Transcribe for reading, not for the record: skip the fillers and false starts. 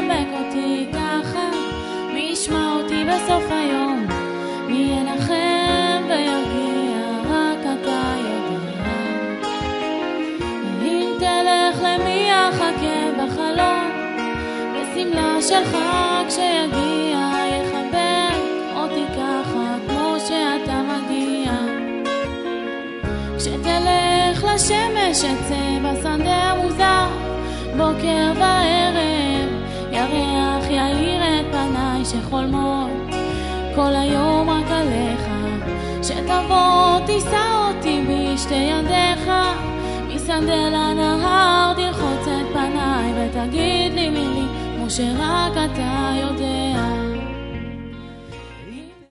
יחבק אותי ככה, מי ישמע אותי בסוף היום, מי ינחם וירגיע, רק אתה יודע. אם תלך למי יחכה בחלום, בסמלה שלך כשיגיע, יחבק אותי ככה כמו שאתה מגיע. כשתלך לשמש אצא בשדה המוזר, בוקר וערב ירח יאיר את פניי שחולמות כל היום רק עליך. שתבוא תישא אותי בשתי ידיך, משדה לנהר תרחוץ את פניי ותגיד לי מילים כמו שרק אתה יודע.